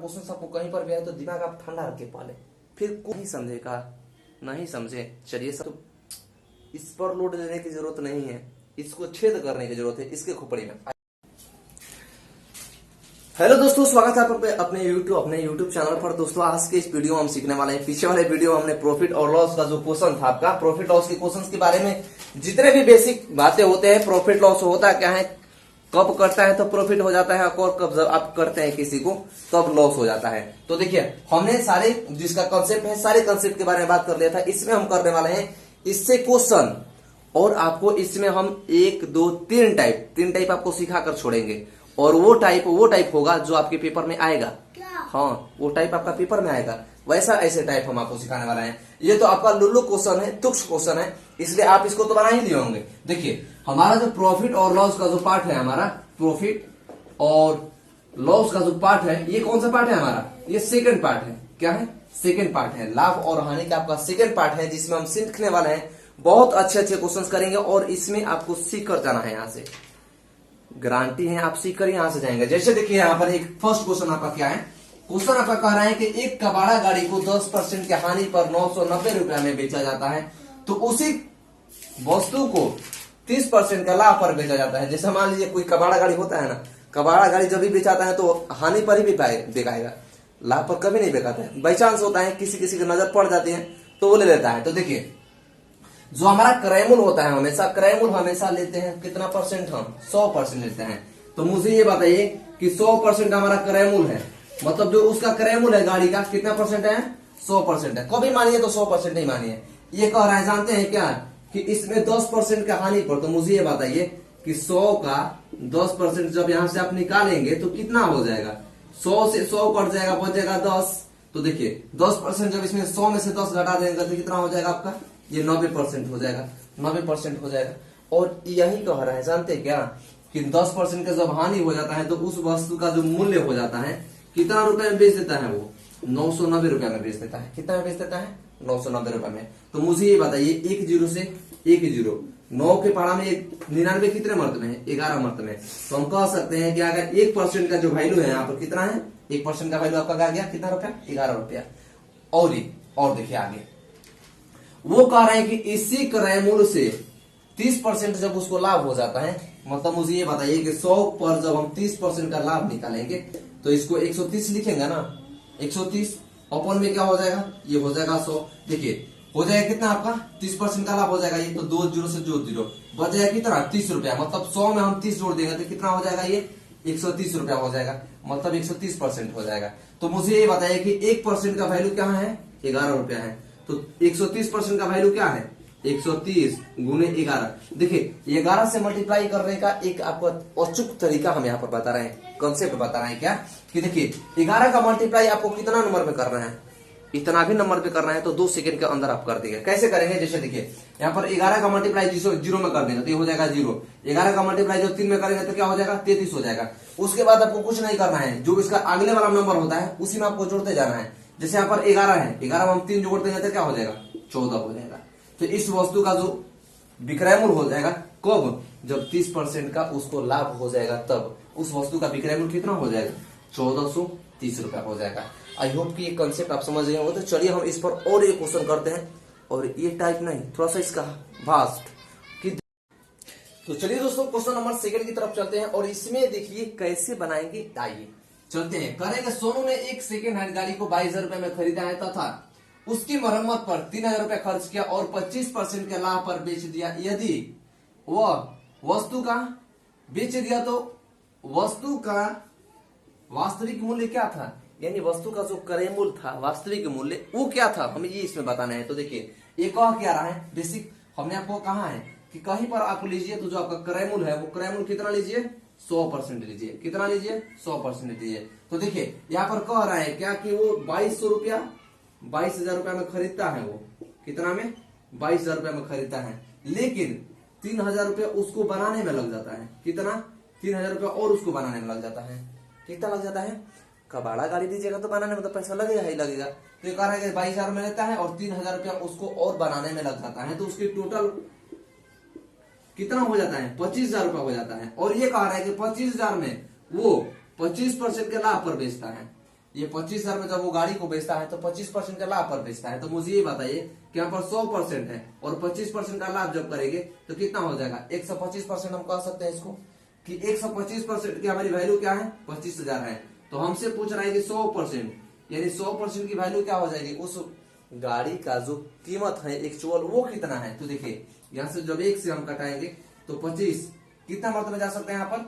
Question आपको कहीं पर भी आए तो दिमाग आप ठंडा रख के पाले, फिर कोई समझेगा नहीं समझे। चलिए सब, इस पर लोड देने की जरूरत नहीं है, इसको छेद करने की जरूरत है इसके खोपड़ी में। हेलो दोस्तों, स्वागत है आपका अपने YouTube चैनल पर। दोस्तों आज के इस वीडियो में हम सीखने वाले हैं, पीछे वाले वीडियो हमने प्रॉफिट और लॉस का जो क्वेश्चन था आपका, प्रॉफिट लॉस के क्वेश्चन के बारे में जितने भी बेसिक बातें होते हैं, प्रॉफिट लॉस होता क्या है, कब करता है तो प्रॉफिट हो जाता है और कब आप करते हैं किसी को तब लॉस हो जाता है। तो देखिए हमने सारे जिसका कंसेप्ट है, सारे कंसेप्ट के बारे में बात कर लिया था। इसमें हम करने वाले हैं इससे क्वेश्चन, और आपको इसमें हम 1 2 3 टाइप आपको सिखा कर छोड़ेंगे, और वो टाइप होगा जो आपके पेपर में आएगा। हाँ, वो टाइप आपका पेपर में आएगा, वैसा ऐसे टाइप हम आपको सिखाने वाला है। ये तो आपका लुल्लू क्वेश्चन है, तुक्ष क्वेश्चन है, इसलिए आप इसको तो बना ही लिए होंगे। देखिए हमारा जो प्रॉफिट और लॉस का जो पार्ट है, हमारा प्रॉफिट और लॉस का जो पार्ट है, ये कौन सा पार्ट है हमारा, ये सेकंड पार्ट है। क्या है? सेकंड पार्ट है, लाभ और हानि का आपका सेकंड पार्ट है, जिसमें हम सीखने वाले हैं। बहुत अच्छे क्वेश्चन करेंगे और इसमें आपको सीख कर जाना है, यहाँ से गारंटी है आप सीख कर यहां से जाएंगे। जैसे देखिए यहाँ पर एक फर्स्ट क्वेश्चन आपका क्या है, क्वेश्चन आपका कह रहा है कि एक कबाड़ा गाड़ी को 10% की हानि पर 990 रुपया में बेचा जाता है, तो उसी वस्तु को 30% का लाभ पर बेचा जाता है। जैसे मान लीजिए कोई कबाड़ा गाड़ी होता है ना, कबाड़ा गाड़ी जब भी बेचाता है तो हानि पर ही बिकाएगा, लाभ पर कभी नहीं बिकाता है। बाई चांस होता है किसी की नजर पड़ जाती है तो वो ले लेता है। तो देखिए जो हमारा क्रय मूल्य होता है, क्रय मूल्य हमेशा लेते हैं कितना परसेंट, हम 100% लेते हैं। तो मुझे ये बताइए कि 100% हमारा क्रय मूल्य है, मतलब जो उसका क्रय मूल्य है गाड़ी का कितना परसेंट है, 100% है। कभी मानिए तो 100% नहीं मानिए। ये कह रहा है जानते हैं क्या, कि इसमें 10% का हानि पर, तो मुझे ये बताइए कि 100 का 10% जब यहां से आप निकालेंगे तो कितना हो जाएगा, 100 से 100 कट जाएगा, बचेगा 10। तो देखिए 10% जब इसमें 100 में से 10 घटा देंगे तो कितना हो जाएगा आपका, ये 90% हो जाएगा, 90% हो जाएगा। और यही कह रहा है जानते क्या, कि 10% का जब हानि हो जाता है तो उस वस्तु का जो मूल्य हो जाता है कितना रुपए में बेच देता है, वो 990 रुपया में बेच देता है। कितना में बेच देता है, 990 रुपए में। तो मुझे ये बताइए 1 0 से 1 0, 9 के पढ़ा में 99 कितने मर्तबे हैं, 11 मर्तबे। तो हम कह सकते हैं कि अगर 1% का जो वैल्यू है यहाँ पर कितना है, 1% का वैल्यू आपका आ गया कितना रुपया, 11 रुपया। और देखिए आगे वो कह रहे हैं कि इसी क्रय मूल्य से 30% जब उसको लाभ हो जाता है, मतलब मुझे ये बताइए कि 100 पर जब हम 30% का लाभ निकालेंगे तो इसको 130 लिखेंगे ना, 130 अपन में क्या हो जाएगा, ये हो जाएगा 100। देखिए हो जाएगा कितना आपका, 30% का लाभ हो जाएगा, ये तो 2 0 से 2 0 बच जाएगा कितना, 30 रुपया। मतलब 100 में हम 30 जोड़ देंगे तो कितना हो जाएगा, ये 130 रुपया हो जाएगा, मतलब 130% हो जाएगा। तो मुझे ये बताइए कि 1% का वैल्यू क्या है, 11 रुपया है। तो 130% का वैल्यू क्या है, 130 गुने 11। देखिए 11 से मल्टीप्लाई करने का एक आपको अचूक तरीका हम यहाँ पर बता रहे हैं, कंसेप्ट बता रहे हैं क्या, कि देखिए 11 का मल्टीप्लाई आपको कितना नंबर में करना है, इतना भी नंबर पे करना है तो 2 सेकंड के अंदर आप कर देंगे। कैसे करेंगे, जैसे देखिए यहाँ पर 11 का मल्टीप्लाई 0 में कर देंगे तो ये हो जाएगा 0। 11 का मल्टीप्लाई जो 3 में करेंगे तो क्या हो जाएगा, 33 हो जाएगा। उसके बाद आपको कुछ नहीं करना है, जो इसका अगले वाला नंबर होता है उसी में आपको जोड़ते जाना है। जैसे यहाँ पर 11 है, 11 में हम 3 जोड़ देंगे तो क्या हो जाएगा, 14 हो जाएगा। तो इस वस्तु का जो विक्रय मूल्य हो जाएगा कब, जब 30% का उसको लाभ हो जाएगा, तब उस वस्तु का विक्रय मूल्य कितना हो जाएगा, 1430 रुपया हो जाएगा। आई होप कि ये कंसेप्ट आप समझ गए हो। तो चलिए हम इस पर और एक क्वेश्चन करते हैं, और ये टाइप नहीं, थोड़ा सा इसका वास्ट कि। तो चलिए दोस्तों क्वेश्चन नंबर 2 की तरफ चलते हैं, और इसमें देखिए कैसे बनाएंगे, आइए चलते हैं। करेंगे सोनू ने एक सेकेंड हैंड गाड़ी को 22,000 रुपए में खरीदा है तथा उसकी मरम्मत पर 3,000 रुपए खर्च किया और 25% के लाभ पर बेच दिया। यदि वह वस्तु का बेच दिया तो वस्तु का वास्तविक मूल्य क्या था, यानी वस्तु का जो क्रय मूल्य था, वास्तविक मूल्य वो क्या था, हमें ये इसमें बताना है। तो देखिए ये कह क्या रहा है, बेसिक हमने आपको कहा है कि कहीं पर आप लीजिए तो जो आपका क्रय मूल्य है वो क्रय मूल्य कितना लीजिए, 100% लीजिए। कितना लीजिए, 100% लीजिए। तो देखिए यहाँ पर कह रहा है क्या कि वो 2200 रुपया, 22,000 रुपया में खरीदता है, वो कितना में, 22,000 रुपया में खरीदता है, लेकिन 3,000 रुपया उसको बनाने में लग जाता है। कितना, 3,000 रुपया और उसको बनाने में लग जाता है। कितना लग जाता है, कबाड़ा गाड़ी दीजिएगा तो बनाने में तो पैसा लगेगा ही लगेगा। तो ये कह रहा है कि 22,000 में लेता है और 3,000 रुपया उसको और बनाने में लग जाता है, तो उसकी टोटल कितना हो जाता है, 25,000 रुपया हो जाता है। और ये कह रहा है कि 25,000 में वो 25% के लाभ पर बेचता है। ये 25,000 में जब वो गाड़ी को बेचता है तो 25% का लाभ पर बेचता है। तो मुझे ये बताइए कि यहाँ पर 100% है और 25% का लाभ जब करेंगे तो कितना हो जाएगा 125%। हम कह सकते हैं इसको कि 125% की हमारी वैल्यू क्या है 25,000 है। तो हमसे पूछ रहा है कि 100% यानी 100% की वैल्यू क्या हो जाएगी, उस गाड़ी का जो कीमत है एक्चुअल वो कितना है। तो देखिए यहाँ से जब 1 से हम कटाएंगे तो 25 कितना मर्तबा जा सकते हैं यहाँ पर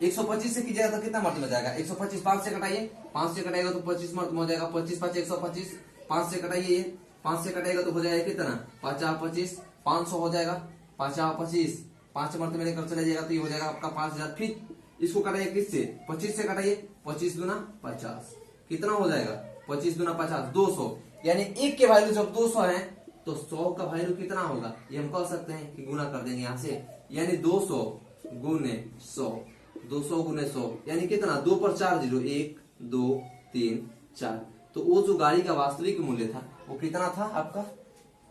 125 से कीजिएगा तो कितना मर्तबा जाएगा 125। 5 से कटाइए, 5 से कटाएगा तो 25 मर्तबा हो जाएगा, 25 5 125। 5 से कटाइए, 5 से कटाएगा तो हो जाएगा कितना 50 25 500 हो जाएगा, 50 25 5 मर्तबा लेकर चले जाएगा तो ये हो जाएगा आपका 5,000। फिर इसको कटाइए किससे 25 से कटाइए, 25 दूना 50 कितना हो जाएगा 25 दूना 50 200। यानी एक के वैल्यू जब 200 है तो 100 का वैल्यू कितना होगा ये हम कह सकते हैं कि गुना कर देंगे यहाँ से, यानी 200 गुने 100, 200 गुने 100 यानी कितना 2 पर 4 0 1 2 3 4। तो वो जो गाड़ी का वास्तविक मूल्य था वो कितना था आपका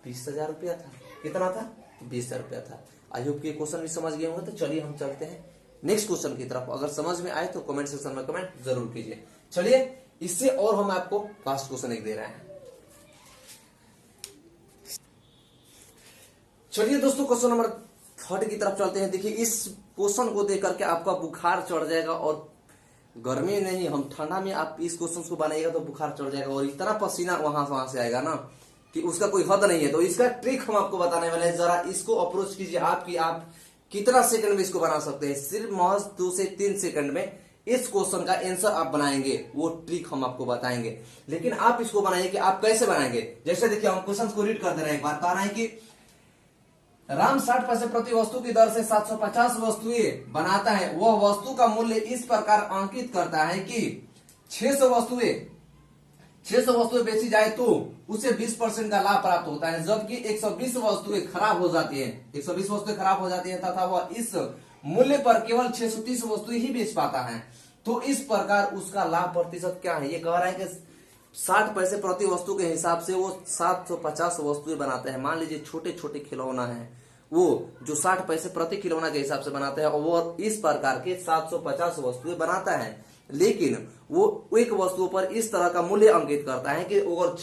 20,000 रुपया था। कितना था 20,000 रुपया था। आई होप कि क्वेश्चन भी समझ गए होंगे। तो चलिए हम चलते हैं नेक्स्ट क्वेश्चन की तरफ। अगर समझ में आए तो कमेंट सेक्शन में कमेंट जरूर कीजिए। चलिए इससे और हम आपको लास्ट क्वेश्चन एक दे रहे हैं। चलिए दोस्तों क्वेश्चन नंबर 3 की तरफ चलते हैं। देखिए इस क्वेश्चन को देख करके आपका बुखार चढ़ जाएगा और गर्मी नहीं हम ठंडा में आप इस क्वेश्चन को बनाइएगा तो बुखार चढ़ जाएगा और इतना पसीना वहां से आएगा ना कि उसका कोई हद नहीं है। तो इसका ट्रिक हम आपको बताने वाले हैं, जरा इसको अप्रोच कीजिए आप कितना सेकंड में इसको बना सकते हैं। सिर्फ महज 2 से 3 सेकंड में इस क्वेश्चन का आंसर आप बनाएंगे, वो ट्रिक हम आपको बताएंगे। लेकिन आप इसको बनाइए कि आप कैसे बनाएंगे। जैसे देखिए हम क्वेश्चन को रीड कर दे रहे हैं एक बार। कह रहे हैं कि राम 60 पैसे प्रति वस्तु की दर से 750 वस्तुएं बनाता है। वह वस्तु का मूल्य इस प्रकार अंकित करता है कि 600 वस्तुएं बेची जाए तो उसे 20% का लाभ प्राप्त होता है, जबकि 120 वस्तुएं खराब हो जाती हैं। 120 वस्तुएं खराब हो जाती हैं तथा वह इस मूल्य पर केवल 630 वस्तुएं ही बेच पाता है। तो इस प्रकार उसका लाभ प्रतिशत क्या है। ये कह रहा है कि 60 पैसे प्रति वस्तु के हिसाब से वो 750 वस्तुएं बनाते हैं। मान लीजिए छोटे छोटे खिलौना है वो जो 60 पैसे प्रति खिलौना के हिसाब से बनाते हैं और वो इस प्रकार के 750 वस्तुएं बनाता है। लेकिन वो एक वस्तु पर इस तरह का मूल्य अंकित करता है कि अगर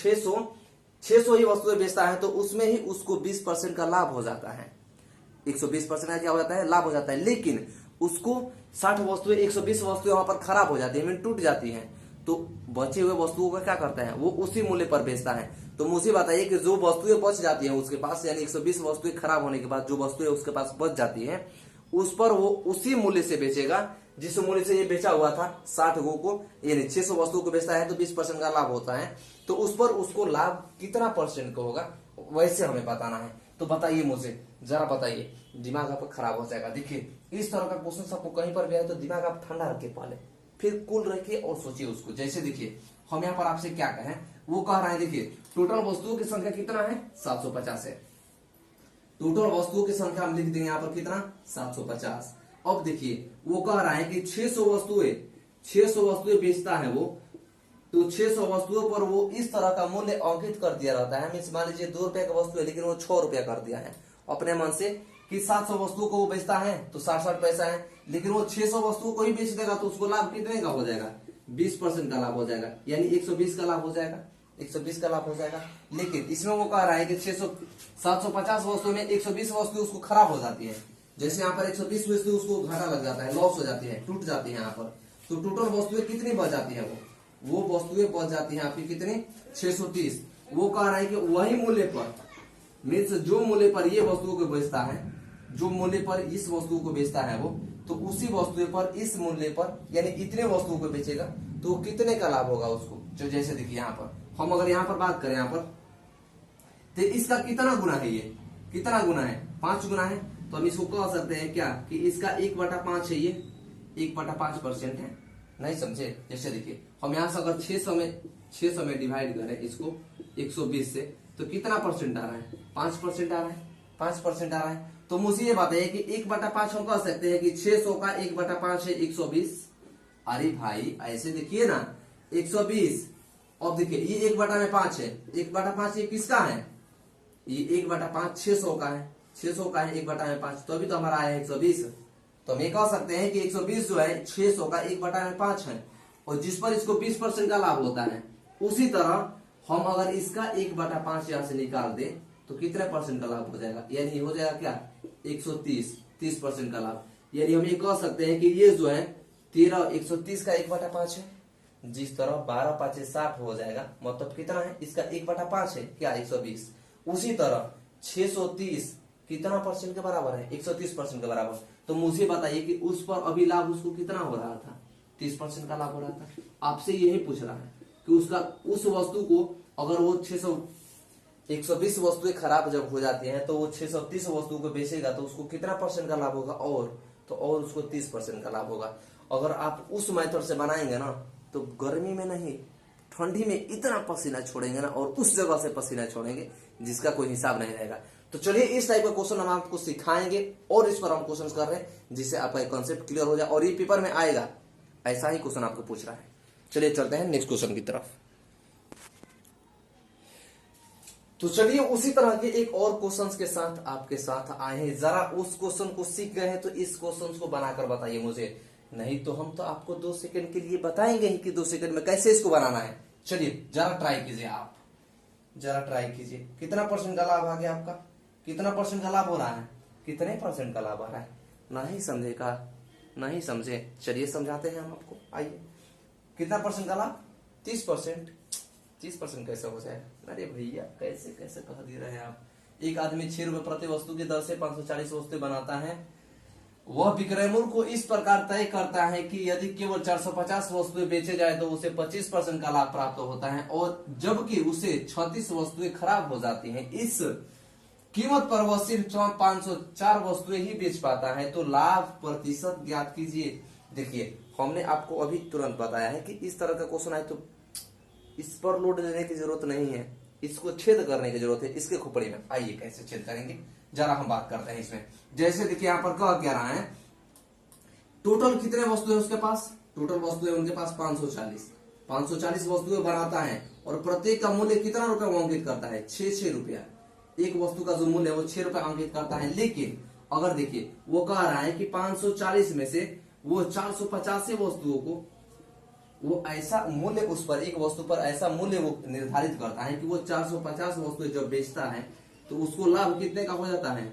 600 ही वस्तुएं बेचता है तो उसमें ही उसको 20% का लाभ हो जाता है। 120% क्या हो जाता है लाभ हो जाता है। लेकिन उसको 60 वस्तुएं 120 वस्तुएं वहां पर खराब हो जाती है, टूट जाती हैं। तो बचे हुए वस्तुओं का क्या करता है वो उसी मूल्य पर बेचता है। तो मुझे बताइए कि जो वस्तुएं बच जाती हैं उसके पास, यानी 120 वस्तुएं खराब होने के बाद जो वस्तुएं उसके पास बच जाती हैं उस पर वो उसी मूल्य से बेचेगा जिस मूल्य से ये बेचा हुआ था 60 को, यानी 600 वस्तुओं को बेचता है तो 20% का लाभ होता है। तो उस पर उसको लाभ कितना परसेंट का होगा वैसे हमें बताना है। तो बताइए मुझे, जरा बताइए, दिमाग आपका खराब हो जाएगा। देखिए इस तरह का क्वेश्चन आपको कहीं पर भी आए तो दिमाग आप ठंडा रख के पाले, फिर कूल रखिए और सोचिए उसको। जैसे देखिए हम यहाँ पर आपसे क्या कहें, वो कह रहा है देखिए टोटल वस्तुओं की संख्या कितना है 750 है। टोटल वस्तुओं की संख्या हम लिख देंगे यहाँ पर कितना 750। अब देखिए वो कह रहा है कि 600 वस्तुएं बेचता है वो, तो 600 वस्तुओं पर वो इस तरह का मूल्य अंकित कर दिया रहता है। मीन्स मान लीजिए 2 रुपए का वस्तु है लेकिन वो 6 रुपया कर दिया है अपने मन से कि 700 वस्तुओं को वो बेचता है तो 60 पैसा है, लेकिन वो 600 वस्तुओं को ही बेच देगा तो उसको लाभ कितने का हो जाएगा 20% का लाभ हो जाएगा, यानी 120 का लाभ हो जाएगा। 120 का लाभ हो जाएगा। लेकिन इसमें वो कह रहा है कि 750 वस्तुओं में 120 वस्तु उसको खराब हो जाती है। जैसे यहाँ पर 120 वस्तु उसको घाटा लग जाता है, लॉस हो जाती है, टूट जाती है यहाँ पर। तो टोटल वस्तुएं कितनी बच जाती है वो वस्तुएं बच जाती है आपकी कितनी 630। वो कह रहा है कि वही मूल्य पर, मीन्स जो मूल्य पर ये वस्तुओं को बेचता है, जो मूल्य पर इस वस्तु को बेचता है वो, तो उसी वस्तु पर इस मूल्य पर यानी इतने वस्तुओं को बेचेगा तो कितने का लाभ होगा उसको। जो जैसे देखिए यहाँ पर हम अगर यहाँ पर बात करें यहाँ पर तो इसका कितना गुना है, ये कितना गुना है 5 गुना है। तो हम इसको कह सकते हैं क्या कि इसका 1/5 है, ये 1/5% है। नहीं समझे। जैसे देखिए हम यहाँ से अगर 600 में डिवाइड करें इसको 120 से तो कितना परसेंट आ रहा है 5% आ रहा है, 5% आ रहा है। तो मुझे ये बताइए कि 1/5 हम कह सकते हैं कि 600 का 1/5 है 120। अरे भाई ऐसे देखिए ना 120। अब देखिए ये 1/5 है, 1/5 ये किसका है, ये 1/5 600 का है, 600 का है 1/5, तो अभी तो हमारा आया है 120। तो हम ये कह सकते हैं कि 120 जो है 600 का 1/5 है और जिस पर इसको 20% का लाभ होता है, उसी तरह हम अगर इसका 1/5 यहां से निकाल दे तो कितने परसेंट का लाभ हो जाएगा, यानी हो जाएगा क्या 130, 30% का लाभ। यानी हम ये कह सकते हैं कि ये जो है 130 का 1/5 है, जिस तरह 12 5 60 हो जाएगा, मतलब कितना है इसका 1/5 है क्या 120। उसी तरह 630 कितना परसेंट के बराबर है 130% के बराबर। तो मुझे बताइए कि उस पर अभी लाभ उसको कितना हो रहा था, 30% का लाभ हो रहा था। आपसे यही पूछ रहा है कि उसका उस वस्तु को अगर वो 120 वस्तुएं खराब जब हो जाती हैं तो वो 630 वस्तु को बेचेगा तो उसको कितना परसेंट का लाभ होगा, और उसको 30% का लाभ होगा। अगर आप उस मेथड से बनाएंगे ना तो गर्मी में नहीं ठंडी में इतना पसीना छोड़ेंगे ना, और उस जगह से पसीना छोड़ेंगे जिसका कोई हिसाब नहीं रहेगा। तो चलिए इस टाइप का क्वेश्चन हम आपको सिखाएंगे और इस पर हम क्वेश्चन कर रहे हैं जिससे आपका कॉन्सेप्ट क्लियर हो जाए, और ये पेपर में आएगा ऐसा ही क्वेश्चन आपको पूछ रहा है। चलिए चलते हैं नेक्स्ट क्वेश्चन की तरफ। तो चलिए उसी तरह के एक और क्वेश्चंस के साथ आपके साथ आए हैं। जरा उस क्वेश्चन को सीख गए हैं तो इस क्वेश्चन को बनाकर बताइए मुझे, नहीं तो हम तो आपको 2 सेकंड के लिए बताएंगे ही कि 2 सेकंड में कैसे इसको बनाना है। चलिए जरा ट्राई कीजिए, आप जरा ट्राई कीजिए। कितना परसेंट का लाभ आ गया आपका, कितना परसेंट का लाभ हो रहा है, कितने परसेंट का लाभ आ रहा है, नहीं समझेगा, नहीं समझे, चलिए समझाते हैं हम आपको। आइए कितना परसेंट का लाभ 30%। 30% कैसे हो जाए, अरे भैया कैसे कैसे कह दे रहे हैं आप। एक आदमी 6 रुपए प्रति वस्तु की दर से 540 वस्तुएं बनाता है। वह विक्रय मूल्य को इस प्रकार तय करता है कि यदि केवल 450 वस्तुएं बेचे जाए तो उसे 25% का लाभ प्राप्त होता है, और जबकि उसे 36 वस्तुएं खराब हो जाती हैं। इस कीमत पर वह सिर्फ 504 वस्तुएं ही बेच पाता है, तो लाभ प्रतिशत ज्ञात कीजिए। देखिए हमने आपको अभी तुरंत बताया है कि इस तरह का क्वेश्चन आए तो इस पर लोड देने की जरूरत नहीं है, इसको छेद करने की जरूरत है इसके खोपड़ी में। आइए कैसे छेद करेंगे जरा हम बात करते हैं इसमें। जैसे देखिए यहाँ पर क्या रहा है, टोटल कितने वस्तु है उसके पास, टोटल वस्तु है उनके पास 540 वस्तुएं बनाता है, और प्रत्येक का मूल्य कितना रुपया वो अंकित करता है 6 रुपया। एक वस्तु का जो मूल्य है वो 6 रुपया अंकित करता है। लेकिन अगर देखिए वो कह रहा है कि 540 में से वो 450 वस्तुओं को वो ऐसा मूल्य उस पर एक वस्तु पर ऐसा मूल्य वो निर्धारित करता है कि वो 450 वस्तुएं जब बेचता है तो उसको लाभ कितने का हो जाता है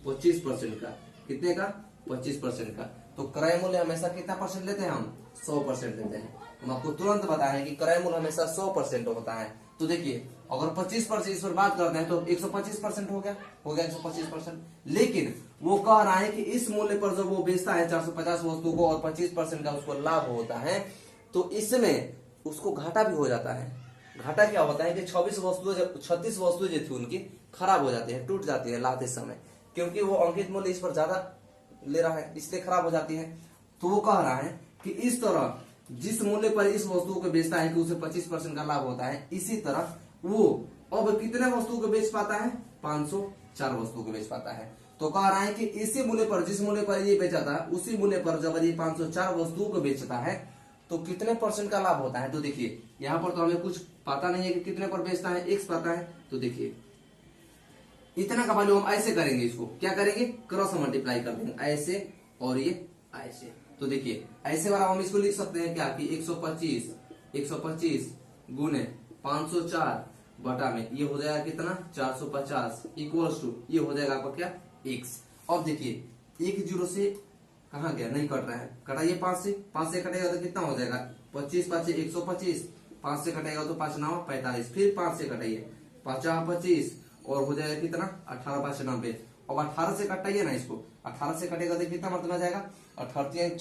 25% का। कितने का 25% का। तो क्रय मूल्य हमेशा कितना परसेंट लेते हैं हम 100% लेते हैं। हम आपको तुरंत बताएं कि क्रय मूल्य हमेशा 100% होता है। तो देखिए अगर 25% इस पर बात करते हैं तो 125% हो गया 125%। लेकिन वो कह रहा है कि इस मूल्य पर जब वो बेचता है 450 वस्तु को और 25% का उसको लाभ होता है, तो इसमें उसको घाटा भी हो जाता है। घाटा क्या होता है कि 36 वस्तुएं जो थी उनकी खराब हो जाती है, टूट जाती है लाते समय, क्योंकि वो अंकित मूल्य इस पर ज्यादा ले रहा है इसलिए खराब हो जाती है। तो वो कह रहा है कि इस तरह जिस मूल्य पर इस वस्तु को बेचता है कि उसे 25% का लाभ होता है, इसी तरह वो अब कितने वस्तुओं को बेच पाता है 504 वस्तुओं को बेच पाता है। तो कह रहा है कि इसी मूल्य पर जिस मूल्य पर ये बेचा था उसी मूल्य पर जब ये 504 वस्तुओं को बेचता है तो कितने परसेंट का लाभ होता है। तो देखिए यहाँ पर तो हमें कुछ पता नहीं है कि कितने पर बेचता है, एक्स पता है। तो देखिए इतना का वैल्यू हम ऐसे करेंगे, इसको क्या करेंगे क्रॉस मल्टीप्लाई कर देंगे ऐसे और ये ऐसे। तो देखिए ऐसे वाला हम इसको लिख सकते हैं क्या कि 125 गुने 504 बटा में ये हो जाएगा कितना 450 इक्वल्स टू ये हो जाएगा आपका क्या एक्स। और देखिए एक जीरो से कहाँ गया, नहीं कट रहा है, कटाइए 5 से कटेगा तो कितना हो जाएगा 25 5 125, 5 से कटेगा तो 5 9 45, फिर 5 से कटाइए 5 25 और हो जाएगा कितना 18 5 90। अब 18 से कटाइए ना इसको, 18 से कटेगा तो कितना मतलब आ जाएगा 18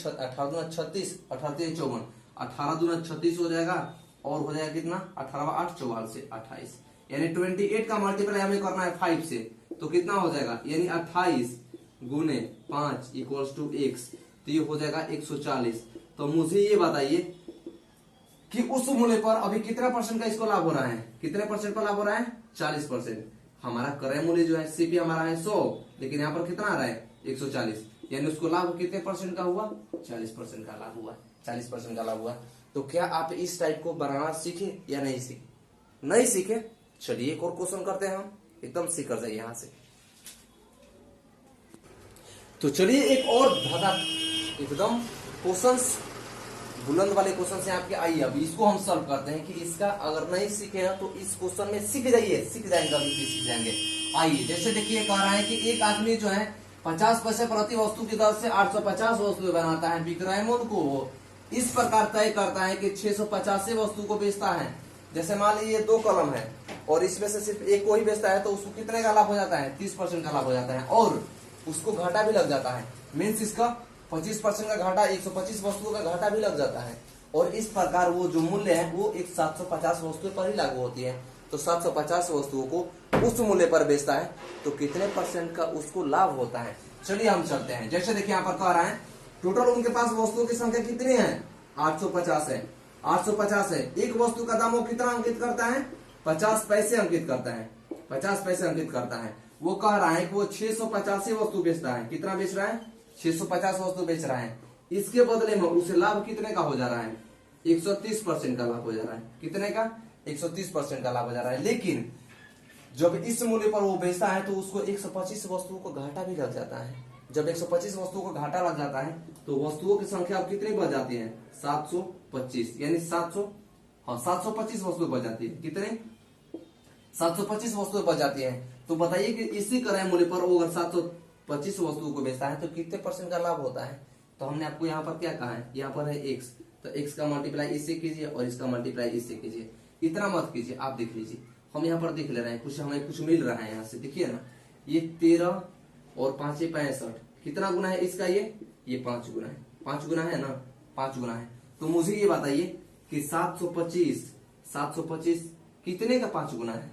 36 18 54, 18 दूना 36 हो जाएगा और हो जाएगा कितना 18 8 44 से 28, यानी 28 का मल्टीप्लाई हमें करना है 5 से, तो कितना हो जाएगा यानी 28 गुने 5 इक्वल्स टू एक्स, तो ये हो जाएगा 140। तो मुझे ये बताइए कि उस मूल्य पर अभी कितना परसेंट का इसको लाभ हो रहा है, कितने परसेंट का लाभ हो रहा है 40%। हमारा क्रय मूल्य जो है सीपी हमारा है 100, लेकिन यहाँ पर कितना आ रहा है 140, यानी उसको लाभ कितने परसेंट का हुआ 40% का लाभ हुआ, 40% का लाभ हुआ। तो क्या आप इस टाइप को बनाना सीखे या नहीं सीखे, नहीं सीखे। चलिए एक और क्वेश्चन करते हैं हम, एकदम सीख कर जाइए यहां से। तो चलिए एक और धागा एकदम क्वेश्चंस बुलंद वाले क्वेश्चन से आपके आइए, अब इसको हम सॉल्व करते हैं कि इसका अगर नहीं सीखे हैं तो इस क्वेश्चन में सीख जाइए, सीख जाएंगे, अभी भी सीख जाएंगे। आइए, जैसे देखिए कह रहा है कि एक आदमी जो है 50 पैसे प्रति वस्तु की दर से 850 वस्तुएं बनाता है। विक्रयमूल्य को वो इस प्रकार तय करता है कि 650 वस्तु को बेचता है। जैसे मान लीजिए 2 कलम है और इसमें से सिर्फ एक को ही बेचता है तो उसको कितने का लाभ हो जाता है? 30% का लाभ हो जाता है और उसको घाटा भी लग जाता है। मीन्स इसका 25% का घाटा, 125 वस्तुओं का घाटा भी लग जाता है। और इस प्रकार वो जो मूल्य है वो एक 750 वस्तुओं पर ही लागू होती है। तो 750 वस्तुओं को उस मूल्य पर बेचता है तो कितने % का उसको लाभ होता है? चलिए हम चलते हैं। जैसे देखिए यहाँ पर कह रहा है टोटल उनके पास वस्तुओं की संख्या कितनी है? 850 है। 850 है। एक वस्तु का दाम वो कितना अंकित करता है? 50 पैसे अंकित करता है। 50 पैसे अंकित करता है। वो कह रहा है कि वो 685 वस्तु बेचता है। कितना बेच रहा है? 650 वस्तु बेच रहा है। इसके बदले में उसे लाभ कितने का हो जा रहा है? 130% का लाभ हो जा रहा है। कितने का? 130% का लाभ हो जा रहा है। लेकिन जब इस मूल्य पर वो बेचता है तो उसको 125 वस्तुओं को घाटा भी लग जाता है। जब 125 वस्तुओं को घाटा लग जाता है तो वस्तुओं की संख्या अब कितनी बढ़ जाती है? 725, यानी 725 वस्तुएं बढ़ जाती है। कितने? 725 वस्तुएं बढ़ जाती है। तो बताइए कि इसी क्रय मूल्य पर वो अगर 725 वस्तुओं को बेचता है तो कितने % का लाभ होता है? तो हमने आपको यहाँ पर क्या कहा है? यहाँ पर है x, तो x का मल्टीप्लाई इससे कीजिए और इसका मल्टीप्लाई इससे कीजिए। इतना मत कीजिए, आप देख लीजिए, हम यहाँ पर देख ले रहे हैं, कुछ हमें कुछ मिल रहा है यहाँ से। देखिए ना, ये 13 और 5 65, कितना गुना है इसका? ये 5 गुना है। 5 गुना है ना, 5 गुना है। तो मुझे ये बताइए कि 725 कितने का 5 गुना है?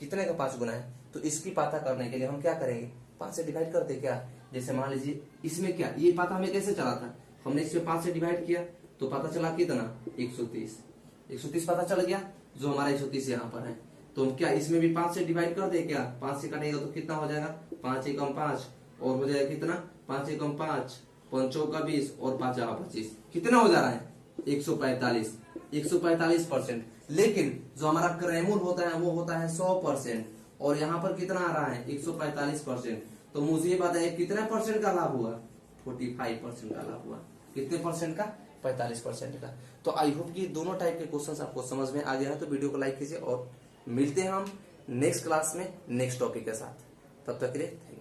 कितने का 5 गुना है? तो इसकी पता करने के लिए हम क्या करेंगे? 5 से डिवाइड कर दे क्या? जैसे मान लीजिए इसमें क्या, ये पता हमें कैसे चला था? हमने इसमें 5 से डिवाइड किया तो पता चला कितना? 130 पता चल गया, जो हमारा 130 यहाँ पर है। तो हम क्या इसमें भी 5 से डिवाइड कर दे क्या? 5 से काटेगा तो कितना हो जाएगा? 5 एकम 5 और हो जाएगा कितना? 5 एकम 5, 5 चौका 20 और 5 25, कितना हो जा रहा है? 145%। लेकिन जो हमारा क्रय मूल्य होता है वो होता है 100% और यहाँ पर कितना आ रहा है? 145%। तो मुझे ये बताइए कितने % का लाभ हुआ? 45% का लाभ हुआ। कितने % का? 45% का। तो आई होप कि दोनों टाइप के क्वेश्चंस आपको समझ में आ गया है। तो वीडियो को लाइक कीजिए और मिलते हैं हम नेक्स्ट क्लास में नेक्स्ट टॉपिक के साथ। तब तक के लिए थैंक यू।